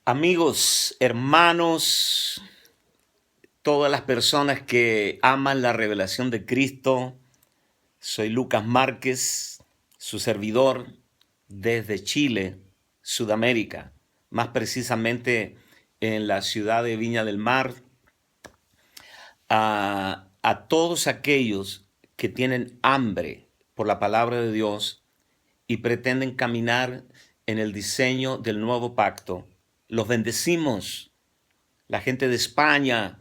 Amigos, hermanos, todas las personas que aman la revelación de Cristo, soy Lucas Márquez, su servidor desde Chile, Sudamérica, más precisamente en la ciudad de Viña del Mar, a todos aquellos que tienen hambre por la palabra de Dios y pretenden caminar en el diseño del nuevo pacto. Los bendecimos, la gente de España,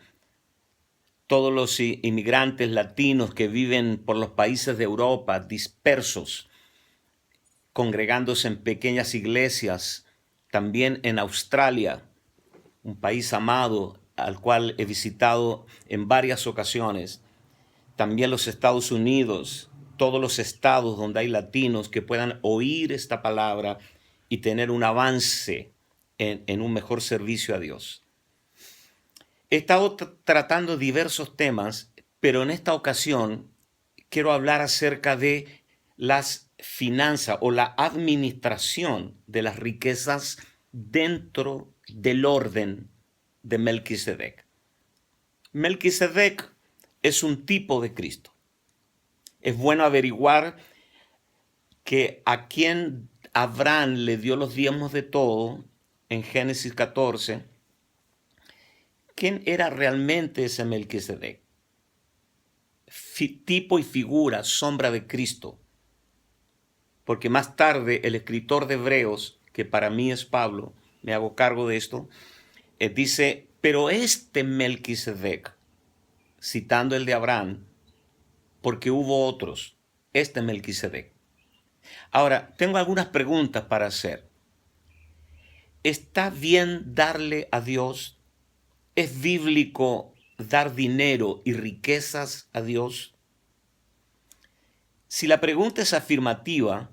todos los inmigrantes latinos que viven por los países de Europa dispersos, congregándose en pequeñas iglesias, también en Australia, un país amado al cual he visitado en varias ocasiones, también los Estados Unidos, todos los estados donde hay latinos que puedan oír esta palabra y tener un avance en un mejor servicio a Dios. He estado tratando diversos temas, pero en esta ocasión quiero hablar acerca de las finanzas o la administración de las riquezas dentro del orden de Melquisedec. Melquisedec es un tipo de Cristo. Es bueno averiguar que a quien Abraham le dio los diezmos de todo en Génesis 14, ¿quién era realmente ese Melquisedec? Tipo y figura, sombra de Cristo. Porque más tarde el escritor de Hebreos, que para mí es Pablo, me hago cargo de esto, dice, pero este Melquisedec, citando el de Abraham, porque hubo otros, este Melquisedec. Ahora, tengo algunas preguntas para hacer. ¿Está bien darle a Dios? ¿Es bíblico dar dinero y riquezas a Dios? Si la pregunta es afirmativa,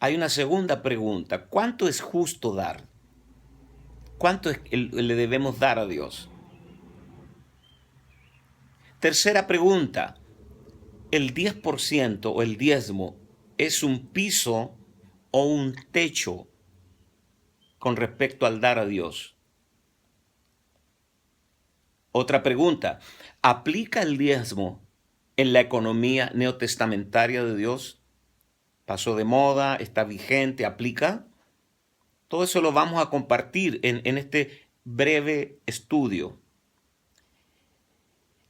hay una segunda pregunta. ¿Cuánto es justo dar? ¿Cuánto le debemos dar a Dios? Tercera pregunta. ¿El 10% o el diezmo es un piso o un techo con respecto al dar a Dios? Otra pregunta. ¿Aplica el diezmo en la economía neotestamentaria de Dios? ¿Pasó de moda? ¿Está vigente? ¿Aplica? Todo eso lo vamos a compartir en este breve estudio.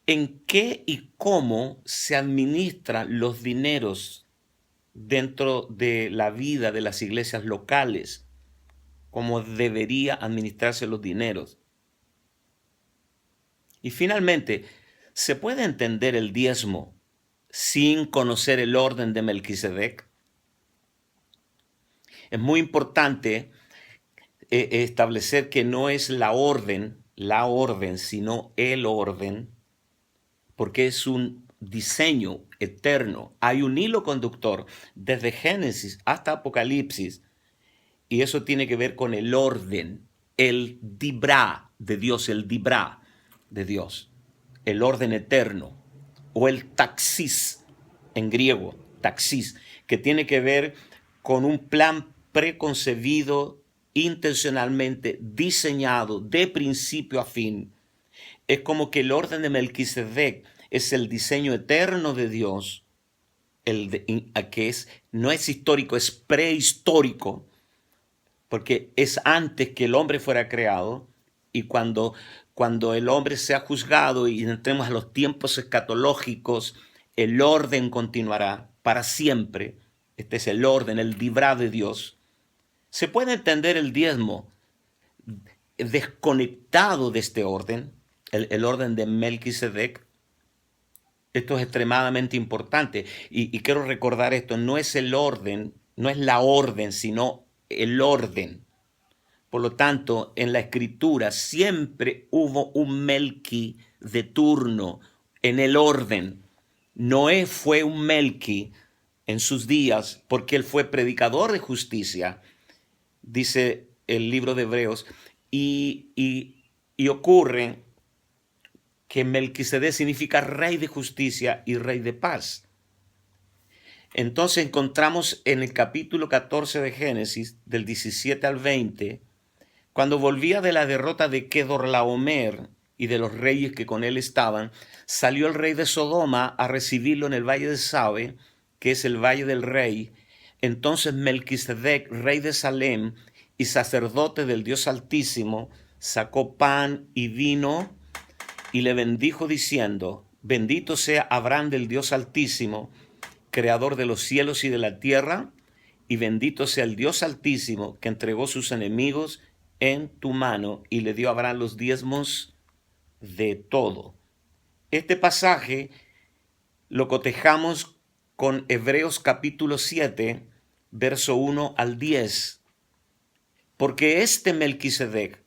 ¿En qué y cómo se administran los dineros dentro de la vida de las iglesias locales? ¿Cómo debería administrarse los dineros? Y finalmente, ¿se puede entender el diezmo sin conocer el orden de Melquisedec? Es muy importante establecer que no es la orden, sino el orden, porque es un diseño eterno. Hay un hilo conductor desde Génesis hasta Apocalipsis, y eso tiene que ver con el orden, el dibra de Dios, el dibra de Dios, el orden eterno, o el taxis en griego, taxis, que tiene que ver con un plan preconcebido, intencionalmente diseñado de principio a fin. Es como que el orden de Melquisedec es el diseño eterno de Dios, no es histórico, es prehistórico, porque es antes que el hombre fuera creado, y cuando el hombre sea juzgado y entremos a los tiempos escatológicos, el orden continuará para siempre. Este es el orden, el dibra de Dios. Se puede entender el diezmo desconectado de este orden, el orden de Melquisedec. Esto es extremadamente importante y quiero recordar esto, no es el orden, no es la orden, sino el orden. Por lo tanto, en la escritura siempre hubo un Melqui de turno en el orden. Noé fue un Melqui en sus días porque él fue predicador de justicia, dice el libro de Hebreos, y ocurre que Melquisedec significa rey de justicia y rey de paz. Entonces encontramos en el capítulo 14 de Génesis, del 17 al 20, Cuando volvía de la derrota de Kedorlaomer y de los reyes que con él estaban, salió el rey de Sodoma a recibirlo en el valle de Sabe, que es el valle del rey. Entonces Melquisedec, rey de Salem y sacerdote del Dios Altísimo, sacó pan y vino y le bendijo diciendo: bendito sea Abraham del Dios Altísimo, creador de los cielos y de la tierra, y bendito sea el Dios Altísimo que entregó sus enemigos en tu mano y le dio a Abraham los diezmos de todo. Este pasaje lo cotejamos con Hebreos capítulo 7, verso 1 al 10, porque este Melquisedec,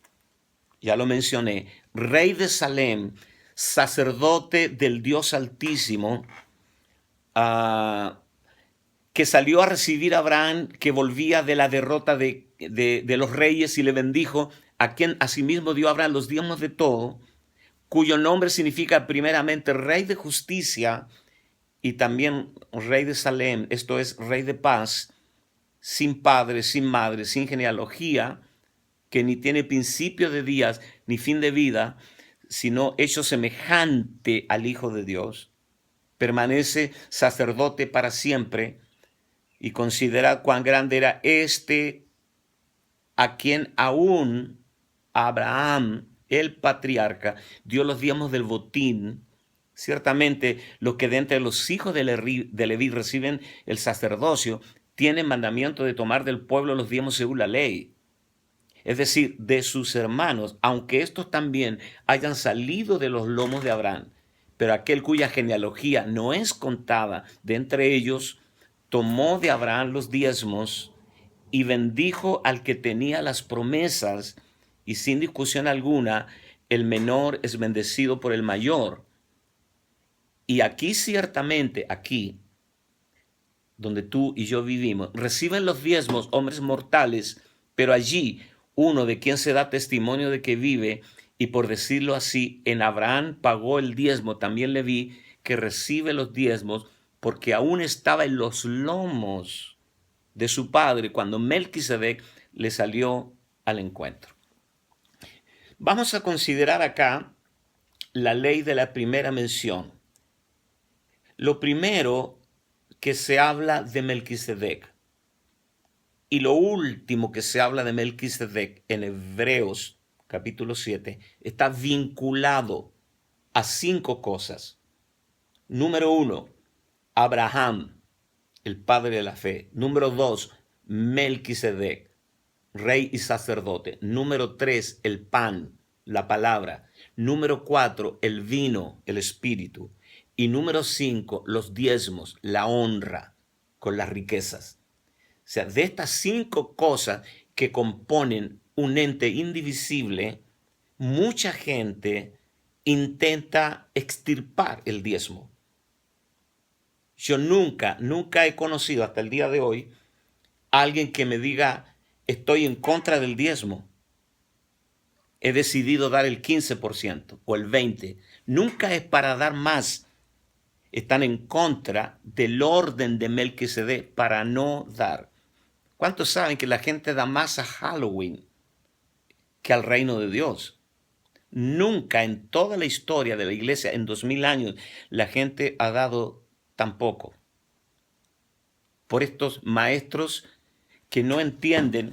ya lo mencioné, rey de Salem, sacerdote del Dios Altísimo, que salió a recibir a Abraham, que volvía de la derrota de los reyes y le bendijo, a quien asimismo dio a Abraham los diezmos de todo, cuyo nombre significa primeramente rey de justicia y también rey de Salem, esto es rey de paz, sin padre, sin madre, sin genealogía, que ni tiene principio de días ni fin de vida, sino hecho semejante al Hijo de Dios, permanece sacerdote para siempre, y considera cuán grande era este, a quien aún Abraham, el patriarca, dio los diezmos del botín. Ciertamente, los que de entre los hijos de Leví reciben el sacerdocio tienen mandamiento de tomar del pueblo los diezmos según la ley, es decir, de sus hermanos, aunque estos también hayan salido de los lomos de Abraham. Pero aquel cuya genealogía no es contada de entre ellos, tomó de Abraham los diezmos y bendijo al que tenía las promesas, y sin discusión alguna, el menor es bendecido por el mayor. Y aquí ciertamente, aquí, donde tú y yo vivimos, reciben los diezmos hombres mortales, pero allí uno de quien se da testimonio de que vive, y por decirlo así, en Abraham pagó el diezmo, también Leví, que recibe los diezmos, porque aún estaba en los lomos de su padre cuando Melquisedec le salió al encuentro. Vamos a considerar acá la ley de la primera mención. Lo primero que se habla de Melquisedec y lo último que se habla de Melquisedec en Hebreos capítulo 7 está vinculado a 5 cosas. Número 1, Abraham, el padre de la fe. Número 2, Melquisedec, rey y sacerdote. Número 3, el pan, la palabra. Número 4, el vino, el espíritu. Y número 5, los diezmos, la honra con las riquezas. O sea, de estas 5 cosas que componen un ente indivisible, mucha gente intenta extirpar el diezmo. Yo nunca he conocido hasta el día de hoy a alguien que me diga: estoy en contra del diezmo, he decidido dar el 15% o el 20%. Nunca es para dar más. Están en contra del orden de Melquisedec para no dar. ¿Cuántos saben que la gente da más a Halloween que al reino de Dios? Nunca en toda la historia de la iglesia, en 2000 años, la gente ha dado tan poco. Por estos maestros que no entienden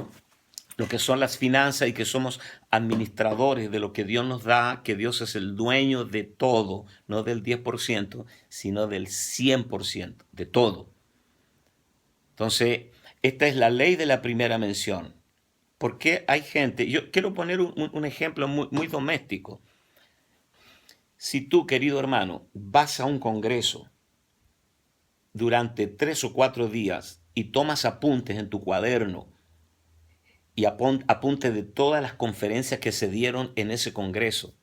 lo que son las finanzas y que somos administradores de lo que Dios nos da, que Dios es el dueño de todo, no del 10%, sino del 100% de todo. Entonces, esta es la ley de la primera mención. ¿Por qué hay gente? Yo quiero poner un ejemplo muy doméstico. Si tú, querido hermano, vas a un congreso durante 3 o 4 días y tomas apuntes en tu cuaderno y apuntes de todas las conferencias que se dieron en ese congreso,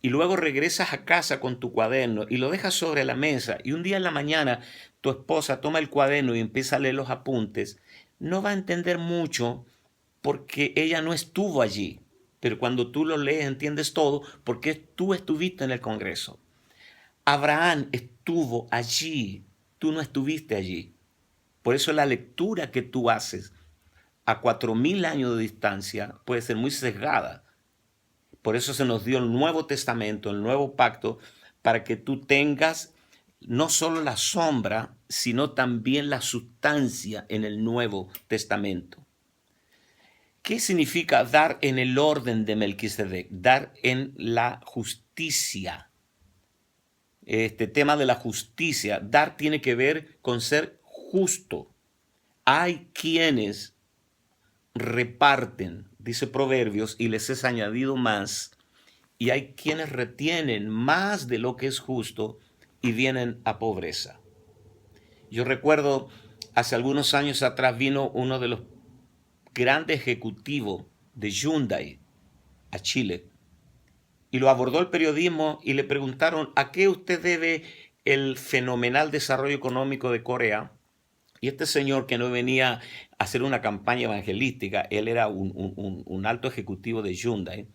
y luego regresas a casa con tu cuaderno y lo dejas sobre la mesa, y un día en la mañana tu esposa toma el cuaderno y empieza a leer los apuntes, no va a entender mucho porque ella no estuvo allí. Pero cuando tú lo lees entiendes todo porque tú estuviste en el congreso. Abraham estuvo allí, tú no estuviste allí. Por eso la lectura que tú haces a 4000 años de distancia puede ser muy sesgada. Por eso se nos dio el Nuevo Testamento, el Nuevo Pacto, para que tú tengas no solo la sombra, sino también la sustancia en el Nuevo Testamento. ¿Qué significa dar en el orden de Melquisedec? Dar en la justicia. Este tema de la justicia, dar tiene que ver con ser justo. Hay quienes reparten, dice Proverbios, y les es añadido más, y hay quienes retienen más de lo que es justo y vienen a pobreza. Yo recuerdo hace algunos años atrás vino uno de los grandes ejecutivos de Hyundai a Chile y lo abordó el periodismo y le preguntaron ¿a qué usted debe el fenomenal desarrollo económico de Corea? Y este señor que no venía a hacer una campaña evangelística, él era un alto ejecutivo de Hyundai,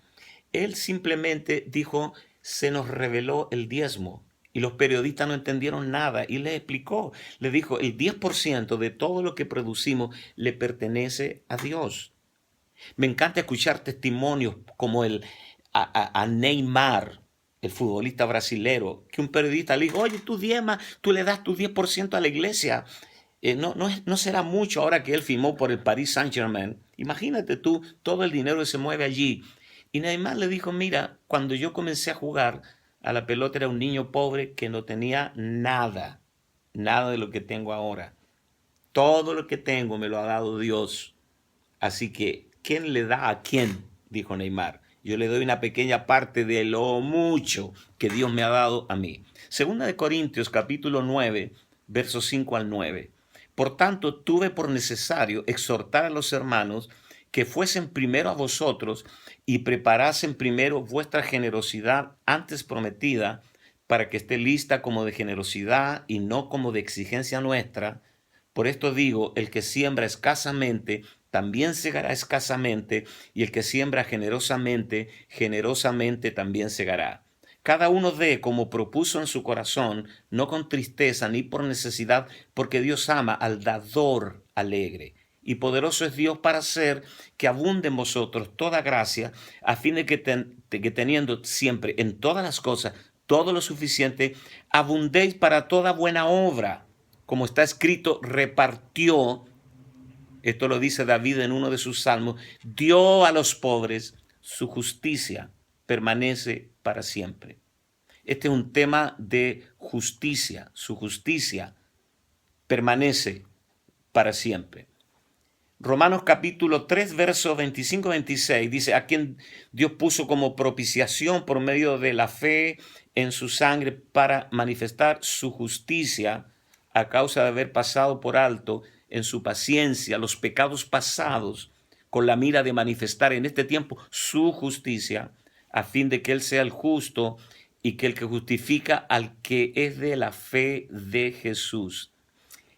él simplemente dijo, se nos reveló el diezmo. Y los periodistas no entendieron nada. Y le explicó, le dijo, el 10% de todo lo que producimos le pertenece a Dios. Me encanta escuchar testimonios como a Neymar, el futbolista brasilero, que un periodista le dijo, oye, tú diezmas, tú le das tu 10% a la iglesia. No será mucho ahora que él firmó por el Paris Saint-Germain. Imagínate tú todo el dinero que se mueve allí. Y Neymar le dijo, mira, cuando yo comencé a jugar a la pelota era un niño pobre que no tenía nada, nada de lo que tengo ahora. Todo lo que tengo me lo ha dado Dios. Así que, ¿quién le da a quién? Dijo Neymar. Yo le doy una pequeña parte de lo mucho que Dios me ha dado a mí. Segunda de Corintios, capítulo 9, versos 5 al 9. Por tanto, tuve por necesario exhortar a los hermanos que fuesen primero a vosotros y preparasen primero vuestra generosidad antes prometida, para que esté lista como de generosidad y no como de exigencia nuestra. Por esto digo, el que siembra escasamente, también segará escasamente, y el que siembra generosamente, generosamente también segará. Cada uno dé como propuso en su corazón, no con tristeza ni por necesidad, porque Dios ama al dador alegre. Y poderoso es Dios para hacer que abunde en vosotros toda gracia, a fin de que, que teniendo siempre en todas las cosas todo lo suficiente, abundéis para toda buena obra. Como está escrito, repartió, esto lo dice David en uno de sus salmos, dio a los pobres, su justicia permanece para siempre. Este es un tema de justicia, su justicia permanece para siempre. Romanos capítulo 3, versos 25-26 dice, a quien Dios puso como propiciación por medio de la fe en su sangre para manifestar su justicia a causa de haber pasado por alto en su paciencia los pecados pasados, con la mira de manifestar en este tiempo su justicia, a fin de que Él sea el justo y que el que justifica al que es de la fe de Jesús.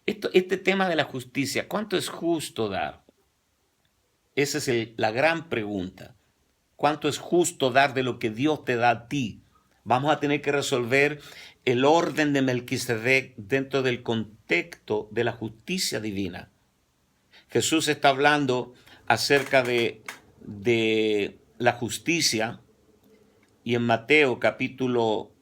Este tema de la justicia, ¿cuánto es justo dar? Esa es la gran pregunta. ¿Cuánto es justo dar de lo que Dios te da a ti? Vamos a tener que resolver el orden de Melquisedec dentro del contexto de la justicia divina. Jesús está hablando acerca de la justicia y en Mateo capítulo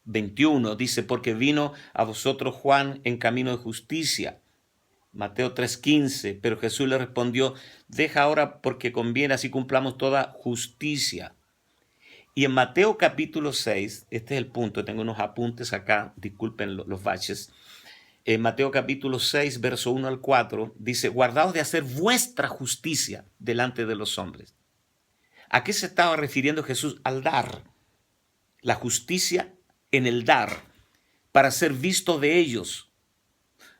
21 dice, porque vino a vosotros Juan en camino de justicia. Mateo 3:15, pero Jesús le respondió, deja ahora porque conviene, así cumplamos toda justicia. Y en Mateo capítulo 6, este es el punto, tengo unos apuntes acá, disculpen los baches. En Mateo capítulo 6, verso 1 al 4, dice, guardaos de hacer vuestra justicia delante de los hombres. ¿A qué se estaba refiriendo Jesús al dar? La justicia en el dar, para ser visto de ellos.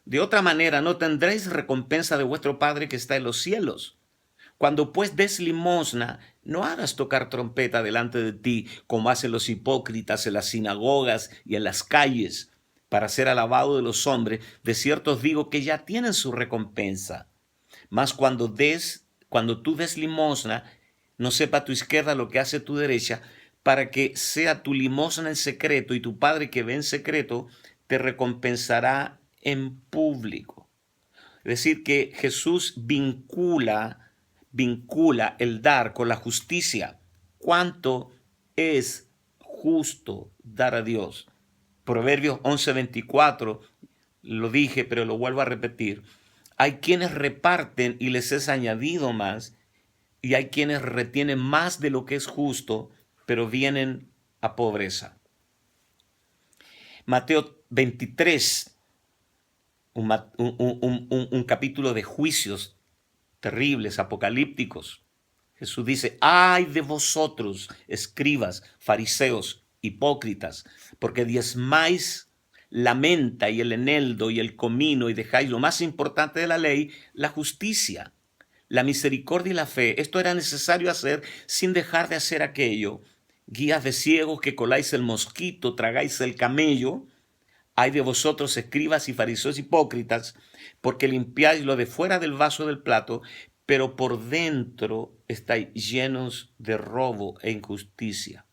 De otra manera no tendréis recompensa de vuestro Padre que está en los cielos. Cuando pues des limosna, no hagas tocar trompeta delante de ti, como hacen los hipócritas en las sinagogas y en las calles, para ser alabado de los hombres. De cierto os digo que ya tienen su recompensa. Mas cuando tú des limosna, no sepa tu izquierda lo que hace tu derecha, para que sea tu limosna en secreto, y tu Padre que ve en secreto te recompensará en público. Es decir, que Jesús vincula el dar con la justicia. ¿Cuánto es justo dar a Dios? Proverbios 11:24, lo dije, pero lo vuelvo a repetir. Hay quienes reparten y les es añadido más, y hay quienes retienen más de lo que es justo, pero vienen a pobreza. Mateo 23, un capítulo de juicios terribles, apocalípticos. Jesús dice, ay de vosotros, escribas, fariseos, hipócritas, porque diezmáis la menta y el eneldo y el comino y dejáis lo más importante de la ley, la justicia, la misericordia y la fe. Esto era necesario hacer sin dejar de hacer aquello. Guías de ciegos que coláis el mosquito, tragáis el camello. Ay de vosotros, escribas y fariseos hipócritas, porque limpiáis lo de fuera del vaso del plato, pero por dentro estáis llenos de robo e injusticia.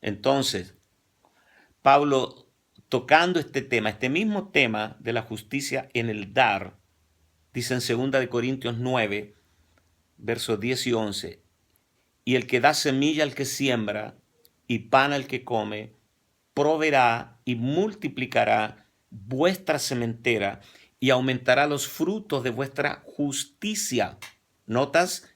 Entonces, Pablo, tocando este mismo tema de la justicia en el dar, dice en 2 Corintios 9, versos 10 y 11, y el que da semilla al que siembra y pan al que come, proveerá y multiplicará vuestra sementera y aumentará los frutos de vuestra justicia. ¿Notas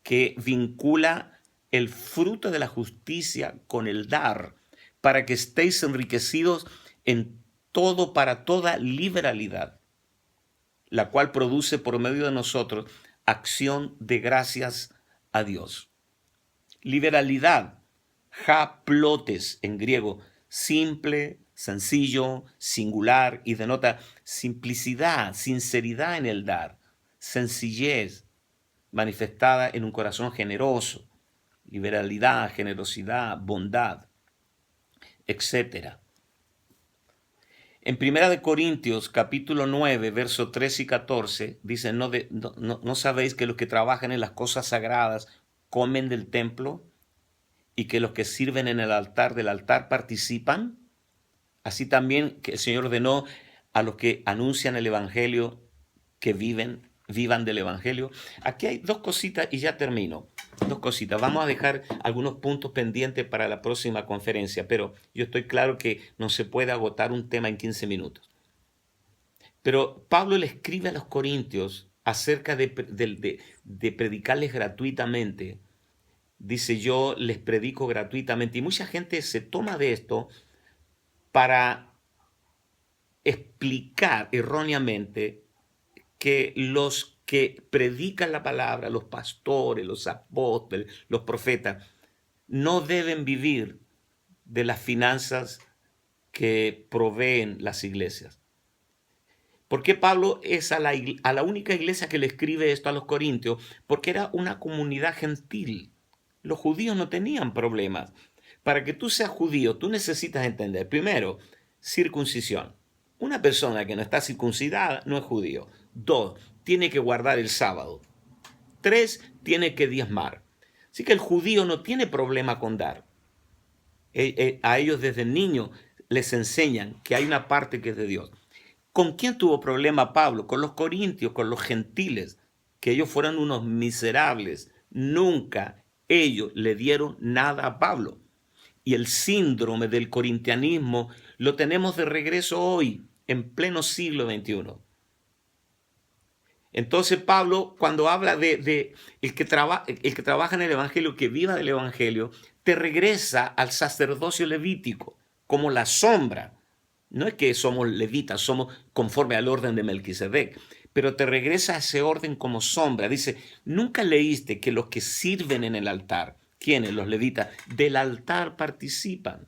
que vincula el fruto de la justicia con el dar, para que estéis enriquecidos en todo para toda liberalidad, la cual produce por medio de nosotros acción de gracias a Dios? Liberalidad, haplotes en griego, simple, sencillo, singular, y denota simplicidad, sinceridad en el dar, sencillez manifestada en un corazón generoso, liberalidad, generosidad, bondad, etc. En 1 Corintios capítulo 9, versos 13 y 14, dice, ¿no sabéis que los que trabajan en las cosas sagradas comen del templo y que los que sirven en el altar del altar participan? Así también que el Señor ordenó a los que anuncian el evangelio que vivan del evangelio. Aquí hay dos cositas y ya termino. Dos cositas. Vamos a dejar algunos puntos pendientes para la próxima conferencia, pero yo estoy claro que no se puede agotar un tema en 15 minutos. Pero Pablo le escribe a los corintios acerca de predicarles gratuitamente. Dice, yo les predico gratuitamente. Y mucha gente se toma de esto para explicar erróneamente que los que predican la palabra, los pastores, los apóstoles, los profetas, no deben vivir de las finanzas que proveen las iglesias. ¿Por qué Pablo es a la única iglesia que le escribe esto a los corintios? Porque era una comunidad gentil. Los judíos no tenían problemas. Para que tú seas judío, tú necesitas entender, primero, circuncisión. Una persona que no está circuncidada no es judío. 2, tiene que guardar el sábado. 3, tiene que diezmar. Así que el judío no tiene problema con dar. A ellos desde niño les enseñan que hay una parte que es de Dios. ¿Con quién tuvo problema Pablo? Con los corintios, con los gentiles, que ellos fueron unos miserables. Nunca ellos le dieron nada a Pablo. Y el síndrome del corintianismo lo tenemos de regreso hoy, en pleno siglo XXI. Entonces Pablo, cuando habla de el que trabaja en el evangelio, que viva del evangelio, te regresa al sacerdocio levítico como la sombra. No es que somos levitas, somos conforme al orden de Melquisedec, pero te regresa a ese orden como sombra. Dice, ¿nunca leíste que los que sirven en el altar, ¿quiénes? Los levitas, del altar participan?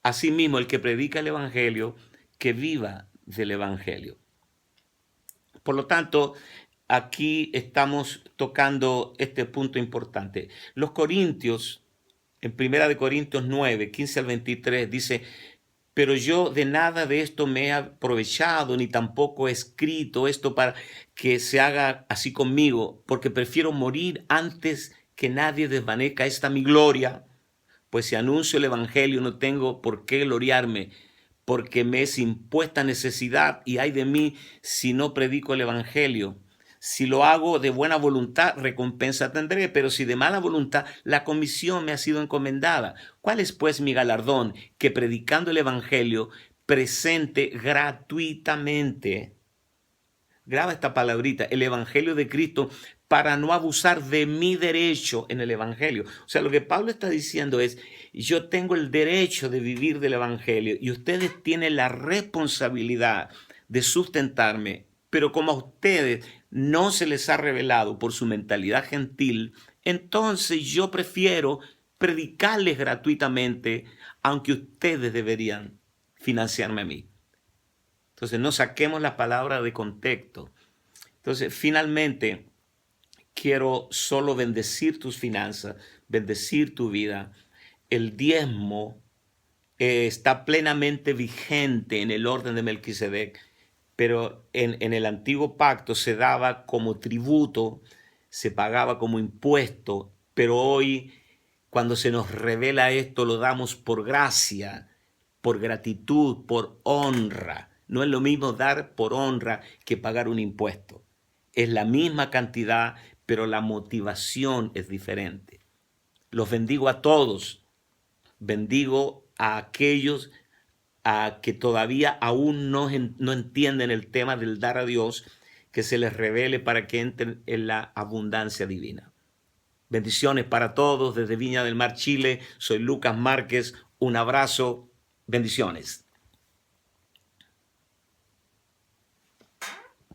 Asimismo, el que predica el evangelio, que viva del evangelio. Por lo tanto, aquí estamos tocando este punto importante. Los corintios, en 1 Corintios 9, 15 al 23, dice, pero yo de nada de esto me he aprovechado, ni tampoco he escrito esto para que se haga así conmigo, porque prefiero morir antes que nadie desvanezca esta mi gloria, pues si anuncio el evangelio no tengo por qué gloriarme, porque me es impuesta necesidad y ay de mí si no predico el evangelio. Si lo hago de buena voluntad, recompensa tendré, pero si de mala voluntad, la comisión me ha sido encomendada. ¿Cuál es pues mi galardón? Que predicando el evangelio presente gratuitamente. Graba esta palabrita, el evangelio de Cristo, para no abusar de mi derecho en el evangelio. O sea, lo que Pablo está diciendo es, yo tengo el derecho de vivir del evangelio y ustedes tienen la responsabilidad de sustentarme, pero como a ustedes no se les ha revelado por su mentalidad gentil, entonces yo prefiero predicarles gratuitamente, aunque ustedes deberían financiarme a mí. Entonces, no saquemos la palabra de contexto. Entonces, finalmente, quiero solo bendecir tus finanzas, bendecir tu vida. El diezmo está plenamente vigente en el orden de Melquisedec, pero en el antiguo pacto se daba como tributo, se pagaba como impuesto, pero hoy, cuando se nos revela esto, lo damos por gracia, por gratitud, por honra. No es lo mismo dar por honra que pagar un impuesto. Es la misma cantidad, pero la motivación es diferente. Los bendigo a todos. Bendigo a aquellos que todavía aún no entienden el tema del dar a Dios, que se les revele para que entren en la abundancia divina. Bendiciones para todos desde Viña del Mar, Chile. Soy Lucas Márquez. Un abrazo. Bendiciones.